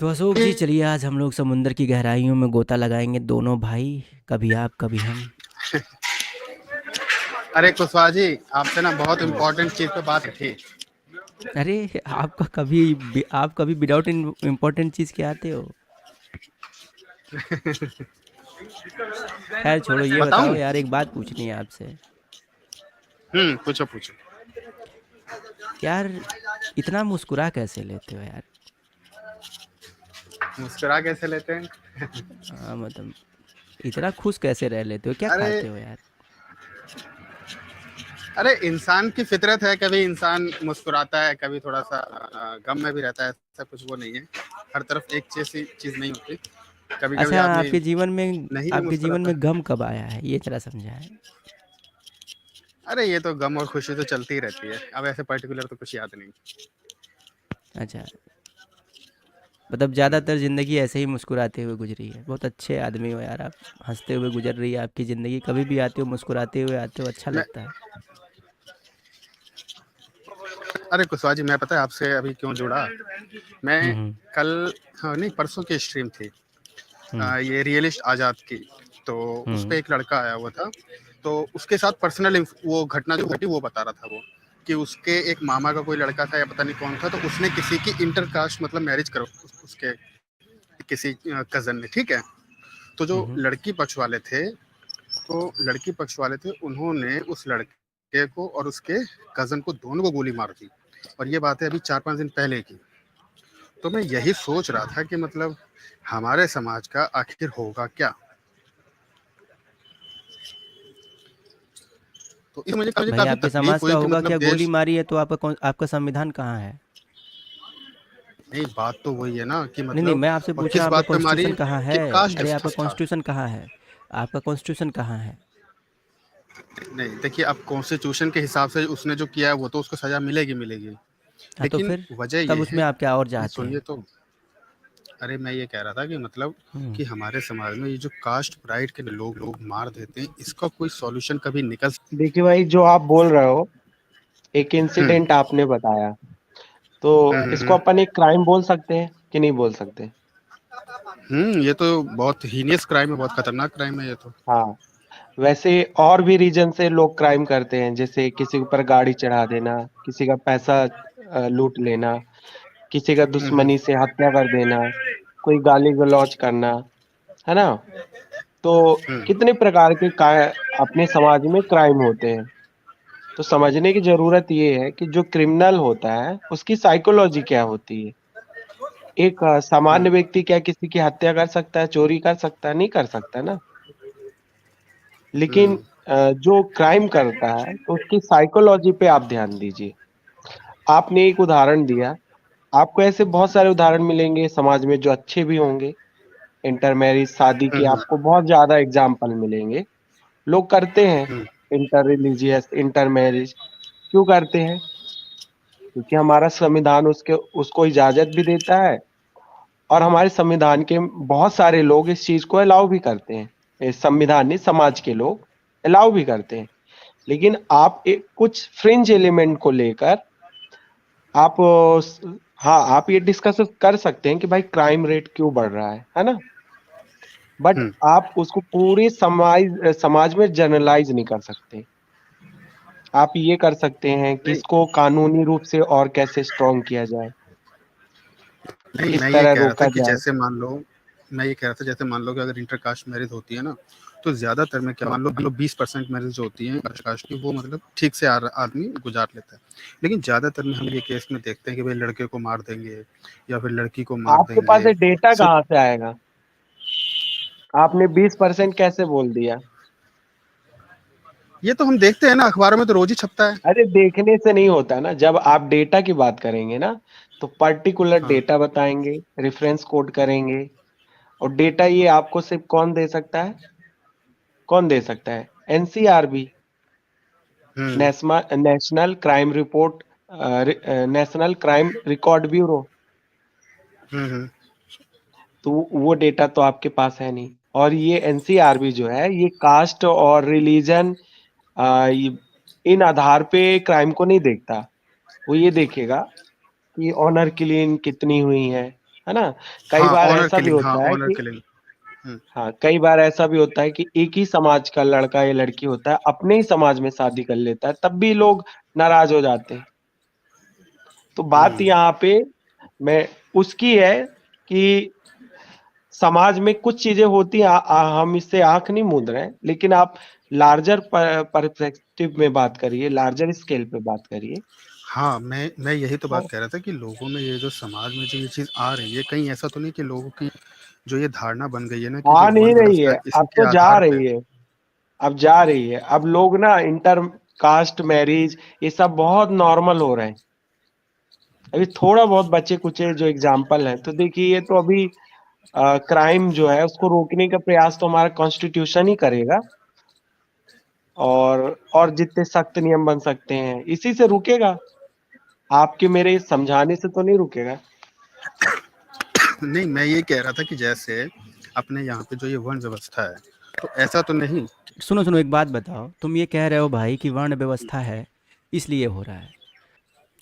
तो अशोक जी, चलिए आज हम लोग समुंदर की गहराइयों में गोता लगाएंगे, दोनों भाई। कभी आप कभी हम। अरे कुशवाहा जी, आपसे ना बहुत हम्म। इम्पोर्टेंट चीज पे बात थी। अरे, आप कभी विदाउट इम्पोर्टेंट चीज़ के आते हो? खैर छोड़ो, ये बताओ बताऊं? यार, एक बात पूछनी है आपसे। पूछो पूछो। यार, इतना मुस्कुरा कैसे लेते हो यार? मुस्कुरा कैसे लेते हैं? मतलब इतना खुश कैसे रह लेते हो? क्या अरे खाते हो यार? अरे, इंसान की फितरत है, कभी इंसान मुस्कुराता है, कभी थोड़ा सा गम में भी रहता है। ऐसा कुछ वो नहीं है, हर तरफ एक जैसी चीज नहीं होती। कभी कभी अच्छा, आदमी आपके जीवन में नहीं भी आपके जीवन मुस्कुराता में है। गम कब आया है, ये जरा समझाएं। अरे ये तो गम और खुशी तो चलती ही रहती है, अब ऐसे पर्टिकुलर तो कुछ याद नहीं। अच्छा, मतलब ज़्यादातर ज़िंदगी ऐसे ही मुस्कुराते हुए गुजरी है। बहुत अच्छे आदमी हो यार आप। हंसते हुए गुजर रही है आपकी ज़िंदगी। कभी भी आते हो मुस्कुराते हुए आते हो, अच्छा मैं लगता है। अरे कुशवाहा जी, मैं पता है आपसे अभी क्यों जुड़ा? मैं हम्म। कल, हाँ नहीं, परसों की स्ट्रीम थी। हम्म। ये रियलिस्ट आजाद की। तो उस पे हम्म। एक लड़का आया हुआ था। तो उसके साथ पर्सनल वो घटना जो घटी वो बता रहा था वो, कि उसके एक मामा का कोई लड़का था या पता नहीं कौन था, तो उसने किसी की इंटरकास्ट मतलब मैरिज करो उसके किसी कजन ने, ठीक है। तो जो हम्म। लड़की पक्ष वाले थे, उन्होंने उस लड़के को और उसके कजन को, दोनों को गोली मार दी। और ये बात है अभी 4-5 दिन पहले की। तो मैं यही सोच रहा था कि मतलब हमारे समाज का आखिर होगा क्या। तो इस मुझे भाई, काफी आपके तकलीफ समाज का हुई कि होगा मतलब क्या? गोली देश। मारी है तो आपका संविधान कहाँ है? नहीं, बात तो वही है ना कि नहीं नहीं, मतलब, मैं आपसे और पूछ रहा किस हूँ, आपका बात पे मारी? कॉन्स्टिट्यूशन कहाँ है? कि कास्ट अरे, आपका डिफरेंस था। कॉन्स्टिट्यूशन कहाँ है? आपका कॉन्स्टिट्यूशन कहाँ है? नहीं देखिए, अब कॉन्स्टिट्यूशन के हिसाब से उसने जो किया है वो तो उसको सजा मिलेगी मिलेगी। हाँ, तो लेकिन फिर वजह तब ये है, उसमें आप क्या और नहीं चाहते सुनिए हैं? तो। अरे मैं ये कह रहा था कि मतलब हम्म। कि हमारे समाज में ये जो कास्ट प्राइड के लोग लोग मार देते हैं, इसका कोई सॉल्यूशन कभी निकल। देखिए भाई, जो आप बोल रहे हो, एक हम्म इंसिडेंट आपने बताया, तो इसको हम्म। अपन एक क्राइम बोल सकते हैं कि नहीं बोल सकते? ये तो बहुत हीनियस क्राइम है, बहुत खतरनाक क्राइम है ये तो। हाँ। वैसे और भी रीजन से लोग क्राइम करते हैं, जैसे किसी के ऊपर गाड़ी चढ़ा देना, किसी का पैसा लूट लेना, किसी का हम्म। दुश्मनी से हत्या कर देना, कोई गाली गलौज करना, है ना? तो हम्म कितने प्रकार के अपने समाज में क्राइम होते हैं। तो समझने की जरूरत ये है कि जो क्रिमिनल होता है उसकी साइकोलॉजी क्या होती है। एक सामान्य हम्म व्यक्ति क्या किसी की हत्या कर सकता है, चोरी कर सकता है? नहीं कर सकता ना। लेकिन हम्म जो क्राइम करता है तो उसकी साइकोलॉजी पे आप ध्यान दीजिए। आपने एक उदाहरण दिया, आपको ऐसे बहुत सारे उदाहरण मिलेंगे समाज में जो अच्छे भी होंगे। इंटर मैरिज शादी के हम्म आपको बहुत ज्यादा एग्जाम्पल मिलेंगे। लोग करते हैं हम्म इंटर रिलीजियस, इंटर मैरिज। क्यों करते हैं? क्योंकि हमारा संविधान उसके उसको इजाजत भी देता है, और हमारे संविधान के बहुत सारे लोग इस चीज को अलाउ भी करते हैं। इस संविधान नहीं, समाज के लोग अलाउ भी करते हैं। लेकिन आप एक कुछ फ्रिंज एलिमेंट को लेकर आप हाँ, आप ये डिस्कस कर सकते हैं कि भाई क्राइम रेट क्यों बढ़ रहा है ना? बट हम्म। आप उसको पूरे समाज समाज में जनरलाइज नहीं कर सकते। आप ये कर सकते हैं कि नहीं इसको कानूनी रूप से और कैसे स्ट्रॉन्ग किया जाए, नहीं, किस तरह रोका जाए। मैं ये कह रहा था जैसे मान लो कि अगर इंटरकास्ट मैरिज होती है ना, तो ज्यादातर में क्या, मान लो 20% मैरिज जो होती है इंटरकास्ट की, वो मतलब ठीक से आदमी गुजार लेता है। लेकिन ज्यादातर में हम ये केस में देखते हैं कि भाई लड़के को मार देंगे या फिर लड़की को मार आपके पास देंगे। ये डेटा सिर्फ कहाँ से आएगा? आपने 20% कैसे बोल दिया? ये तो हम देखते हैं ना, अखबारों में तो रोज ही छपता है। अरे, देखने से नहीं होता ना। जब आप डेटा की बात करेंगे ना, तो पर्टिकुलर हाँ। डेटा बताएंगे, रेफरेंस कोड करेंगे। और डेटा ये आपको सिर्फ कौन दे सकता है? कौन दे सकता है? NCRB, hmm national crime report, national crime record bureau. Hmm. तो वो डेटा तो आपके पास है नहीं। और ये एनसीआरबी जो है, ये कास्ट और रिलीजन, इन आधार पे क्राइम को नहीं देखता। वो ये देखेगा कि ऑनर किलिंग कितनी हुई है है ना? कई हाँ, बार ऑनर ऐसा भी किलिंग, हाँ, होता है ऑनर कि किलिंग। हुँ, हाँ, कई बार ऐसा भी होता है कि एक ही समाज का लड़का या लड़की होता है, अपने ही समाज में शादी कर लेता है, तब भी लोग नाराज़ हो जाते हैं। तो बात हुँ। यहाँ पे मैं उसकी है कि समाज में कुछ चीज़ें होती हैं, हम इससे आँख नहीं मूंद रहे हैं, लेकिन आप लार्जर पर्सपेक्टिव में बात करिए, लार्जर स्केल पे बात करिए। हाँ, मैं यही तो बात तो कह रहा था कि लोगों में ये जो समाज में जो ये चीज़ आ रही है, कहीं ऐसा तो नहीं कि लोगों की जो ये धारणा बन गई है ना कि आ जो नहीं वर्ण रही व्यवस्था है, है, इसी अब के तो जा आधार पे। रही है। अब जा रही है। अब लोग ना इंटर कास्ट मैरिज ये सब बहुत नॉर्मल हो रहे हैं। अभी थोड़ा बहुत बचे कुचे जो एग्जाम्पल हैं, तो देखिए ये तो अभी क्राइम जो है उसको रोकने का प्रयास तो हमारा कॉन्स्टिट्यूशन ही करेगा, और जितने सख्त नियम बन सकते हैं इसी से रुकेगा। आपके मेरे समझाने से तो नहीं रुकेगा। नहीं, मैं ये कह रहा था कि जैसे अपने यहाँ पे जो ये वर्ण व्यवस्था है, तो ऐसा तो नहीं। सुनो सुनो, एक बात बताओ, तुम ये कह रहे हो भाई कि वर्ण व्यवस्था है इसलिए हो रहा है।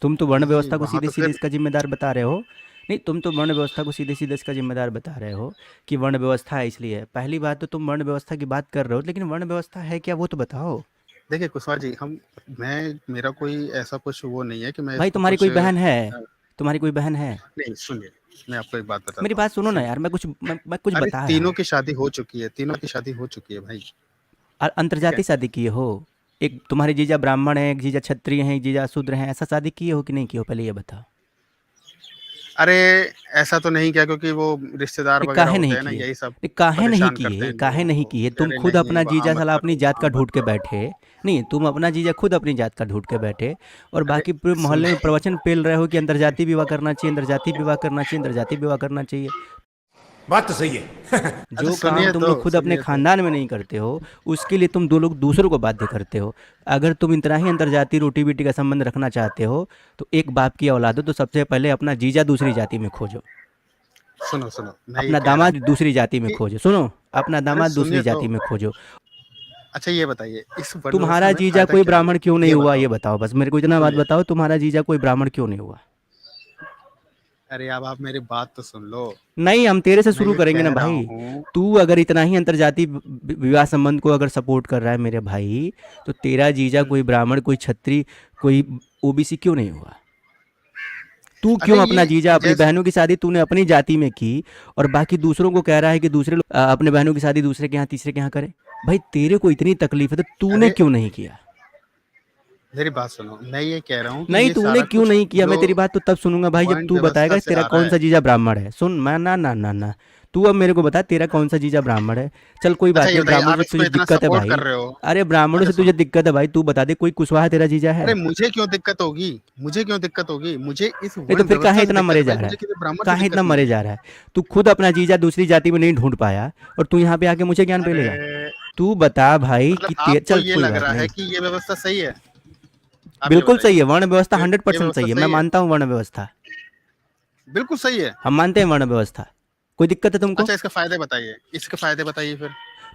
तुम तो वर्ण नहीं, व्यवस्था को वहाँ सीधे तो सीधे फिर इसका जिम्मेदार बता रहे हो। नहीं, तुम तो वर्ण व्यवस्था को सीधे सीधे इसका जिम्मेदार बता रहे हो कि वर्ण व्यवस्था है इसलिए है। पहली बात तो तुम वर्ण व्यवस्था की बात कर रहे हो, लेकिन वर्ण व्यवस्था है क्या वो तो बताओ। देखिए कुशवाहा जी, हम मैं मेरा कोई ऐसा कुछ वो नहीं है कि मैं भाई इसको तुम्हारी कुछ कोई बहन है? तुम्हारी कोई बहन है? नहीं, सुनिए, मैं आपको एक बात मेरी बताता हूँ, बात सुनो ना सुनिए। यार, मैं कुछ अरे बता रहा तीनों हूँ। की शादी हो चुकी है, तीनों की शादी हो चुकी है भाई, ठीक है? अंतर्जातीय शादी किए हो? एक तुम्हारे जीजा ब्राह्मण है, एक जीजा क्षत्रिय हैं, एक जीजा शूद्र हैं, ऐसा शादी किए हो कि नहीं किए हो, पहले ये बताओ। अरे ऐसा तो नहीं किया, क्योंकि वो रिश्तेदार नहीं, वगैरह काहे होते नहीं हैं ना, किए? यही सब नहीं, काहे नहीं परेशान करते किए? हैं काहे लोगों नहीं को। किए? तुम अरे खुद नहीं, अपना वहाँ जीजा मत साला अपनी करो, जात का वहाँ मत ढूंढ के करो। बैठे। नहीं, तुम अपना जीजा खुद अपनी जात का ढूंढ के बैठे, और अरे बाकी पूरे सुन मोहल्ले में प्रवचन पेल रहे हो कि अंतर्जातीय विवाह करना चाहिए, अंतर्जातीय विवाह करना चाहिए, अंतर्जातीय विवाह करना चाहिए। बात तो सही है। अच्छा जो काम तुम लोग खुद अपने सुनिए तो। खानदान में नहीं करते हो, उसके लिए तुम दो लोग दूसरों को बाध्य करते हो। अगर तुम इतना ही अंतर्जातीय रोटी बेटी का संबंध रखना चाहते हो, तो एक बाप की औलाद हो तो सबसे पहले अपना जीजा दूसरी जाति में खोजो, सुनो, मैं ये अपना कह रहा दामाद हूँ दूसरी जाति में कि खोजो। सुनो, अपना अरे दामाद दूसरी सुनिए तो। जाति में खोजो। अच्छा ये बताइए, इस वर्ण व्यवस्था तुम्हारा में जीजा फ़ायदा कोई क्या हुआ? ब्राह्मण क्यों नहीं ये हुआ, बताओ, ये बताओ बस मेरे को, इतना बात सुनिए। बताओ, तुम्हारा जीजा कोई ब्राह्मण क्यों नहीं हुआ? अरे अब आप मेरी बात तो सुन लो। नहीं, हम तेरे से मैं शुरू ये करेंगे ना कह रहा भाई। हूँ तू अगर इतना ही अंतर्जातीय विवाह संबंध को अगर सपोर्ट कर रहा है मेरे भाई, तो तेरा जीजा कोई ब्राह्मण, कोई क्षत्रिय, कोई ओबीसी क्यों नहीं हुआ? तू अरे क्यों अपना ये जीजा, अपनी जैसे बहनों की शादी तूने अपनी जाति में की, और बाकी दूसरों को कह रहा है कि दूसरे लोग अपने बहनों की शादी दूसरे के यहाँ तीसरे के यहाँ करें? भाई तेरे को इतनी तकलीफ है तो तूने अरे क्यों नहीं किया? मेरी बात सुनो, मैं ये कह रहा हूँ कि नहीं, ये तूने सारा क्यों कुछ नहीं किया? जो मैं तेरी बात तो तब सुनूंगा भाई जब वर्ण तू व्यवस्था बताएगा से तेरा आ रहा कौन सा है। जीजा ब्राह्मण है। सुन, मैं ना ना ना ना, तू अब मेरे को बता तेरा कौन सा जीजा ब्राह्मण है। चल कोई अच्छा बात ये नहीं, बताइए, ब्राह्मणों आप से इसको तुझे इतना दिक्कत है सपोर्ट कर भाई। रहे हो। अरे ब्राह्मणों अच्छा से तुझे सुनो, दिक्कत है भाई, तू बता दे कोई कुशवाहा तेरा जीजा है? अरे मुझे क्यों दिक्कत होगी? मुझे क्यों दिक्कत होगी? मुझे इस नहीं तो वर्ण फिर काहे व्यवस्था से इतना दिक्कत मरे है जा भाई, रहा मुझे है? किसी ब्राह्मण से काहे इतना दिक्कत नहीं मरे है। जा रहा है? तू खुद अपना जीजा दूसरी जाति में नहीं ढूंढ पाया, और तू यहाँ पे आके मुझे ज्ञान पेलेगा? अरे तू बता भाई मतलब कि आपको चल ये कोई लग बात रहा है नहीं। कि ये व्यवस्था सही है? आप ये बिल्कुल सही बताइए, है, वर्ण व्यवस्था हंड्रेड ये परसेंट व्यवस्था सही है, मैं सही है? मानता हूँ वर्ण व्यवस्था। बिल्कुल सही है। हम मानते हैं वर्ण व्यवस्था। कोई दिक्कत है तुमको? अच्छा इसके फ़ायदे बताइए, इसके फ़ायदे बताइए फिर।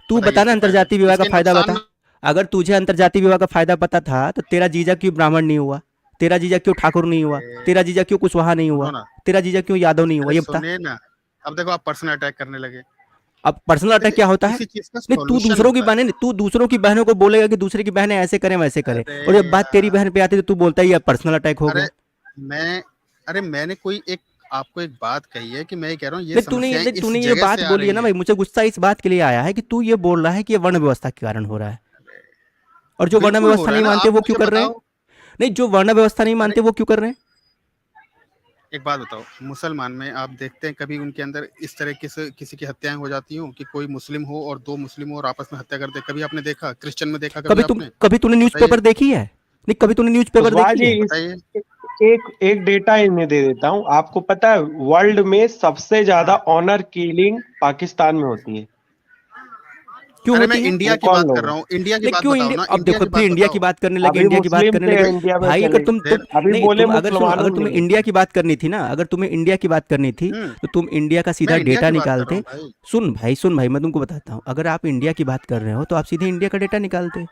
तू बताइए बता ना इसके फ़ायदे। अंतर्जातीय विवाह का इसके फायदा नुकसान बता। अगर तुझे अंतर्जातीय विवाह का फायदा पता था तो तेरा जीजा क्यों ब्राह्मण नहीं हुआ? तेरा जीजा क्यों ठाकुर नहीं हुआ? अरे तेरा जीजा क्यों कुशवाहा नहीं सुनो हुआ? ना, तेरा जीजा क्यों यादव नहीं हुआ, अरे ये बता। सुनिए ना, अब देखो आप पर्सनल अटैक करने लगे। अब पर्सनल अटैक देखिए क्या होता है? किसी चीज़ का नहीं, तू सॉल्यूशन दूसरों की होता है। बहनें, तू दूसरों की बहनों को बोलेगा कि दूसरे की बहनें ऐसे करें वैसे करें, अरे और जब बात तेरी यार! बहन पे आती है तो तू बोलता है ये पर्सनल अटैक हो अरे गया। मैं अरे मैंने कोई एक आपको एक बात कही है कि मैं ये कह रहा हूँ ये समस्याएँ नहीं, इस तूने ये जगह बात से आ बोली है रही ना हैं। भाई, मुझे गुस्सा इस बात के लिए आया है कि तू ये बोल रहा है कि ये वर्ण व्यवस्था के कारण हो रहा है, और जो वर्ण बिल्कुल हो व्यवस्था रहा है नहीं ना, मानते आप वो क्यों मुझे कर रहे हैं? बताओ। नहीं, जो वर्ण व्यवस्था नहीं अरे मानते वो क्यों कर रहे हैं? एक बात बताओ, मुसलमान में आप देखते हैं कभी उनके अंदर इस तरह किसी की हत्याएँ हो जाती हों कि कोई मुस्लिम हो और 2 मुस्लिम हो और आपस में हत्या कर दे, कभी आपने देखा? क्रिश्चियन में देखा कभी आपने? कभी तूने बताइए, न्यूज़पेपर देखी है? नहीं, कभी तूने न्यूज़पेपर कुशवाहा देखी जी है? बताइए। एक एक डेटा इन्हें दे देता हूँ। आपको पता है वर्ल्ड में सबसे ज्यादा ऑनर किलिंग पाकिस्तान में होती है। क्यों अरे मैं होती है? इंडिया वो की कौन बात कर लोग रहा हैं? हूँ, इंडिया की नहीं, बात क्यों बताओ इंडिया, ना, अब इंडिया देखो की फिर बात इंडिया की बताओ। बात करने लगे, अभी इंडिया की बात मुस्लिम करने थे लगे। इंडिया में भाई चले अगर गए। फिर अभी नहीं, बोले तुम अगर सुनो, मुसलमानों अगर में तुम्हें मिल गए। इंडिया की बात करनी थी ना, अगर तुम्हें इंडिया की बात करनी थी, हुँ, तो तुम इंडिया का मैं सीधा इंडिया डेटा की बात कर रहा हूँ निकालते। भाई। सुन भाई, मैं तुमको बताता हूँ, अगर आप इंडिया की बात कर रहे हो तो आप सीधे इंडिया का डेटा निकालते,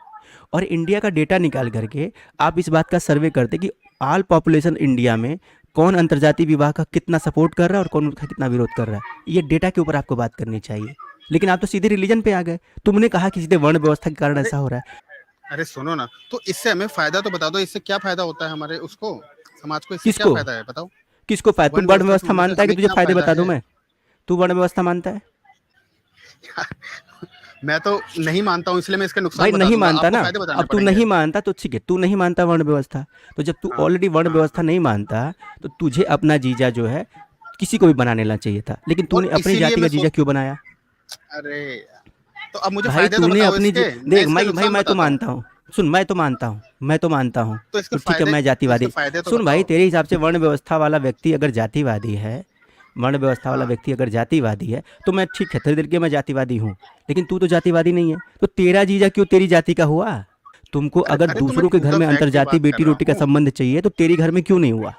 और इंडिया का डेटा निकाल करके आप इस बात का सर्वे करते कि ऑल पॉपुलेशन इंडिया में कौन अंतर्जातीय विवाह का कितना सपोर्ट कर रहा है और कौन उसका कितना विरोध कर रहा है, ये डेटा के ऊपर आपको बात करनी चाहिए। लेकिन आप तो सीधे रिलीजन पे आ गए। तुमने कहा कि सीधे वर्ण व्यवस्था के कारण अरे ऐसा हो रहा है। अरे सुनो ना, तो इससे हमें फायदा तो बता दो, इससे क्या फायदा होता है हमारे उसको, समाज को इससे क्या किसको फायदा है बताओ। किसको फायदा? तू वर्ण वर्ण व्यवस्था से व्यवस्था होने से मानता है कि हमें तुझे क्या फायदे फायदा बता दूं है? मैं? तू वर्ण व्यवस्था मानता है? मैं तो नहीं मानता हूँ, इसलिए मैं इसके नुकसान भाई बता नहीं दूंगा, मानता आपको ना। फायदे बताने अब तू पड़ेंगे। नहीं मानता तो ठीक है, तू नहीं मानता वर्ण व्यवस्था। तो जब तू हाँ ऑलरेडी वर्ण हाँ व्यवस्था हाँ। नहीं मानता तो तुझे अपना जीजा जो है किसी को भी बना लेना चाहिए था, लेकिन तूने और अपनी इसीलिए जाति मैं का जीजा सोच क्यों बनाया? अरे तो अब मुझे भाई फायदे तो तूने बताओ अपनी इसके, मैं देख इसके भाई नुकसान मैं तो बताता हूँ। मानता हूँ। सुन, मैं तो मानता हूँ तो इसके तो ठीक है, फायदे, मैं इसके जातिवादी। फायदे तो सुन भाई, बताओ। तेरे हिसाब से वर्ण व्यवस्था वाला व्यक्ति अगर जातिवादी है, वर्ण व्यवस्था वाला हाँ व्यक्ति अगर जातिवादी है तो मैं ठीक है, तेरे दिल के मैं जातिवादी हूँ। लेकिन तू तो जातिवादी नहीं है, तो तेरा जीजा क्यों तेरी जाति का हुआ? तुमको अरे अगर अरे तो मैं दूसरों के ट्रू घर द में फैक्ट की अंतर्जातीय बात कर बेटी रहा रोटी का हूँ। संबंध चाहिए तो तेरी घर में क्यों नहीं हुआ?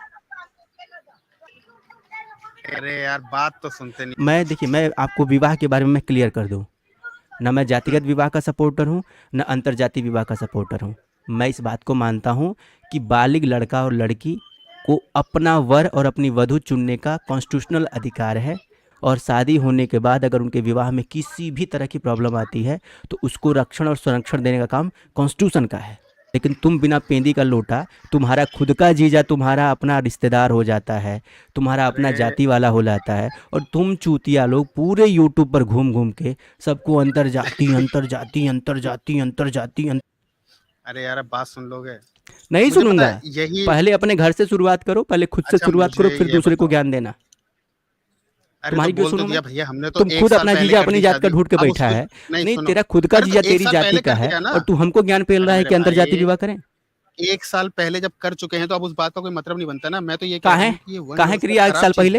अरे यार बात तो सुनते नहीं। मैं देखिए, मैं आपको विवाह के बारे में मैं क्लियर कर दूं, ना मैं जातिगत विवाह का सपोर्टर हूँ, ना अंतर्जातीय विवाह का सपोर्टर हूँ। मैं इस बात को मानता हूँ कि बालिग लड़का और लड़की को अपना वर और अपनी वधु चुनने का कॉन्स्टिट्यूशनल अधिकार है, और शादी होने के बाद अगर उनके विवाह में किसी भी तरह की प्रॉब्लम आती है तो उसको रक्षण और संरक्षण देने का काम कॉन्स्टिट्यूशन का है। लेकिन तुम बिना पेंदी का लोटा, तुम्हारा खुद का जीजा तुम्हारा अपना रिश्तेदार हो जाता है, तुम्हारा अपना अरे जाति वाला हो जाता है, और तुम चूतिया लोग पूरे यूट्यूब पर घूम घूम के सबको अंतर्जाति अंतर्जाति अंतर्जाति अंतर्जाति अरे यार अब बात सुन लोगे? नहीं मुझे पता सुनूंगा। है यही। पहले अपने घर से शुरुआत करो, पहले खुद से अच्छा शुरुआत करो, मुझे फिर ये दूसरे को बताओ, ज्ञान देना। अरे तो तुम्हारी क्यों बोल तो सुनूं मैं? दिया भैया हमने, तो तुम एक खुद साल अपना पहले जीजा कर अपनी दी जात का शादी, ढूंढ के अब बैठा उसको है। नहीं नहीं, सुनो। तेरा खुद का अरे तो जीजा एक तेरी साल जाति पहले का कर है दिया ना। और तू हमको ज्ञान पेल अरे रहा है मेरे कि अंतर्जातीय भाई, विवाह करें। एक साल पहले जब कर चुके हैं तो अब उस बात का कोई मतलब नहीं बनता ना। मैं तो ये कह कहाँ रहा है? हूँ कि ये वर्ण कहाँ व्यवस्था क्रिया एक खराब साल चीज है। पहले?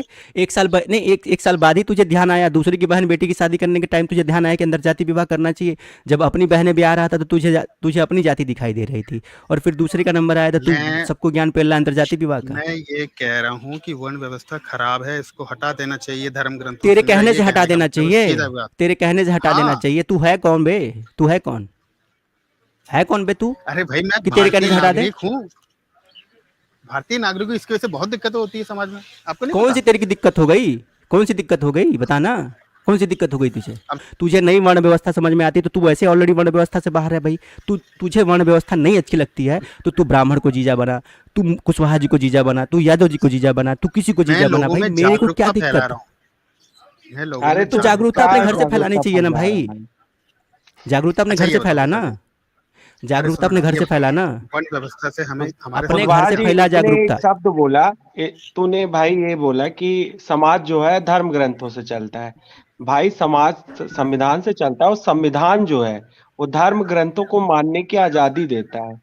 नहीं, एक साल बाद ही तुझे ध्यान आया, दूसरे की बहन बेटी की शादी करने के टाइम तुझे ध्यान आया कि अंतर्जातीय विवाह करना चाहिए। जब अपनी बहनें ब्याह रहा था तो तुझे अपनी जाति दिखाई दे रही थी, और फिर दूसरे का नंबर आया तो तू मैं सबको ज्ञान पेल रहा है अंतर्जातीय विवाह का। मैं ये कह रहा हूँ कि वर्ण व्यवस्था खराब है, इसको हटा देना चाहिए धर्म ग्रंथों तेरे से। मेरा कहने ये से हटा कहने का देना मतलब है, चाहिए। सीधा बात। तेरे कहने से हटा देना हाँ चाहिए। तू है कौन बे? तू है कौन? है कौन बे तू अरे भाई मैं कि तेरे कहने भारतीय से हटा दे? नागरिक हूँ। भारतीय नागरिक को इसकी वजह से बहुत दिक्कतें होती है समाज में, आपको नहीं कौन पता? सी तेरी की दिक्कत हो गई? कौन सी दिक्कत हो गई बताना? कौन सी दिक्कत हो गई तुझे? अब तुझे नई वर्ण व्यवस्था समझ में आती है तो तू वैसे ऑलरेडी वर्ण व्यवस्था से बाहर है भाई। तुझे वर्ण व्यवस्था नहीं अच्छी लगती है तो तू ब्राह्मण को जीजा बना, तू कुशवाहा जी को जीजा बना, तू यादव जी को जीजा बना, तू किसी को मैं जीजा बना। लोगों भाई में मेरे को क्या जागरूकता फैला दिक्कत रहा है? हूँ। मैं लोगों अरे में तो तो जागरूकता जागरूकता अपने क्या फैला घर रहा से हूँ। फैलानी जागरूकता चाहिए ना फैला भाई। रहा है? जागरूकता अपने अच्छा घर ये से बताओ फैलाना। बता दो। अरे जागरूकता सुनो अपने ना, घर ये से बताओ फैलाना। वर्ण व्यवस्था से हमें हमारे अपने घर समाज कुशवाहा से में। जी, फैला तूने एक जागरूकता। शब्द बोला। तूने भाई ये बोला कि समाज जो है धर्म ग्रंथों से चलता है। भाई समाज संविधान से चलता है, और संविधान जो है वो धर्म ग्रंथों को मानने की आजादी देता है।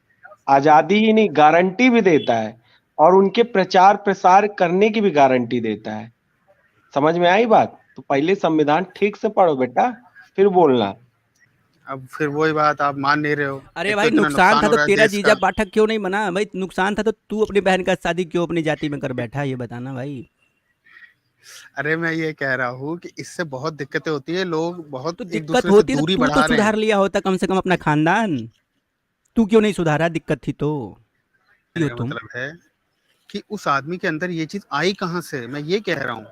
आजादी ही नहीं, गारंटी भी देता है, और उनके प्रचार प्रसार करने की भी गारंटी देता है। समझ में आई बात? तो पहले संविधान ठीक से पढ़ो बेटा, फिर बोलना। अब फिर वही बात, आप मान नहीं रहे हो। अरे एक तो भाई इतना नुकसान नुकसान था हो तो रहा है तेरा देश जीजा का। पाठक क्यों नहीं बना भाई? नुकसान था तो तू अपनी बहन का शादी क्यों अपनी जाति में कर बैठा, ये बताना भाई। अरे मैं ये कह रहा हूँ कि इससे बहुत दिक्कतें होती है, लोग बहुत तो एक दिक्कत दूसरे से होती तो दूरी तू तो बढ़ा रहे सुधार हैं। लिया होता कम से कम अपना खानदान। तू क्यों नहीं सुधारा? दिक्कत थी तो कहने क्यों का तुम? मतलब है कि उस आदमी के अंदर ये चीज आई कहाँ से, मैं ये कह रहा हूँ।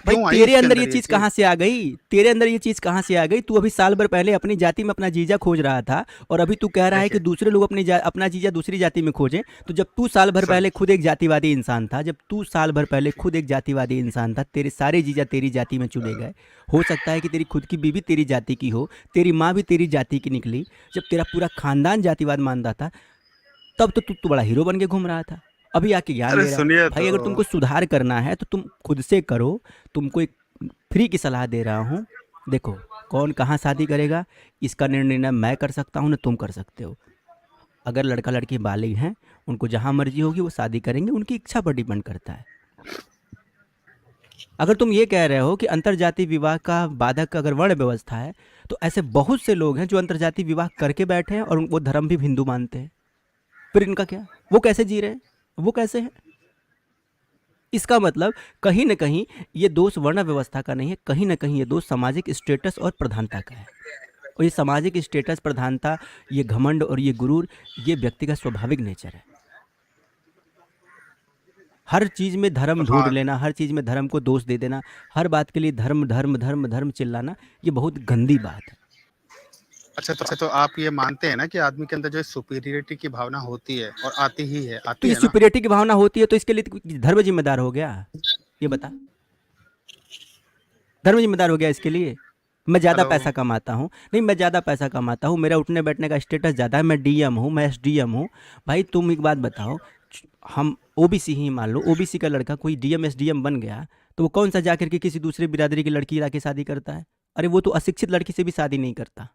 भाई क्यों आई तेरे उसके अंदर ये अंदर ये चीज चीज? कहाँ से आ गई? तेरे अंदर ये चीज कहाँ से आ गई? तू अभी साल भर पहले अपनी जाति में अपना जीजा खोज रहा था, और अभी तू कह रहा है कि देखिए दूसरे लोग अपना जीजा दूसरी जाति में खोजें। तो जब तू साल भर सुन, पहले खुद एक जातिवादी इंसान था, जब तू साल भर पहले खुद एक जातिवादी इंसान था, तेरे सारे जीजा तेरी जाति में चुने गए। हो सकता है कि तेरी खुद की बीवी तेरी जाति की हो, तेरी माँ भी तेरी जाति की निकली। जब तेरा पूरा खानदान जातिवाद मानता था तब तो तू बड़ा हीरो बन के घूम रहा था। अभी आके ज्ञान अरे दे रहा है। सुनिए भाई तो। अगर तुमको सुधार करना है तो तुम खुद से करो। तुमको एक फ्री की सलाह दे रहा हूँ। देखो, कौन कहाँ शादी करेगा इसका निर्णय ना मैं कर सकता हूँ ना तुम कर सकते हो। अगर लड़का लड़की बालिग हैं, उनको जहाँ मर्जी होगी वो शादी करेंगे, उनकी इच्छा पर डिपेंड करता है। अगर तुम ये कह रहे हो कि अंतर्जातीय विवाह का बाधक अगर वर्ण व्यवस्था है, तो ऐसे बहुत से लोग हैं जो अंतर्जातीय विवाह करके बैठे हैं और वो धर्म भी हिंदू मानते हैं। फिर इनका क्या? वो कैसे जी रहे हैं? वो कैसे हैं? इसका मतलब कहीं न कहीं ये दोष वर्ण व्यवस्था का नहीं है, कहीं न कहीं ये दोष सामाजिक स्टेटस और प्रधानता का है। और ये सामाजिक स्टेटस, प्रधानता, ये घमंड और ये गुरूर, ये व्यक्ति का स्वाभाविक नेचर है। हर चीज़ में धर्म ढूंढ हाँ लेना, हर चीज़ में धर्म को दोष दे देना, हर बात के लिए धर्म धर्म धर्म धर्म चिल्लाना, ये बहुत गंदी बात है। अच्छा तो आप ये मानते हैं ना कि आदमी के अंदर जो सुपीरियरिटी की भावना होती है और आती ही है, तो आती ये है ना? सुपीरियरिटी की भावना होती है तो इसके लिए तो धर्म जिम्मेदार हो गया, ये बता, धर्म जिम्मेदार हो गया इसके लिए। मैं ज़्यादा हेलो पैसा कमाता हूँ, नहीं मैं ज़्यादा पैसा कमाता हूँ, मेरा उठने बैठने का स्टेटस ज़्यादा है, मैं डीएम हूँ, मैं एसडीएम हूँ। भाई तुम एक बात बताओ, हम ओबीसी ही मान लो, ओबीसी का लड़का कोई डीएम एसडीएम बन गया तो वो कौन सा जा करके किसी दूसरे बिरादरी की लड़की ला के शादी करता है? अरे वो तो अशिक्षित लड़की से भी शादी नहीं करता,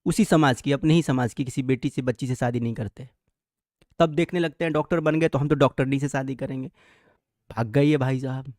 उसी समाज की, अपने ही समाज की किसी बेटी से, बच्ची से शादी नहीं करते। तब देखने लगते हैं डॉक्टर बन गए तो हम तो डॉक्टरनी से शादी करेंगे। भाग गई है भाई साहब।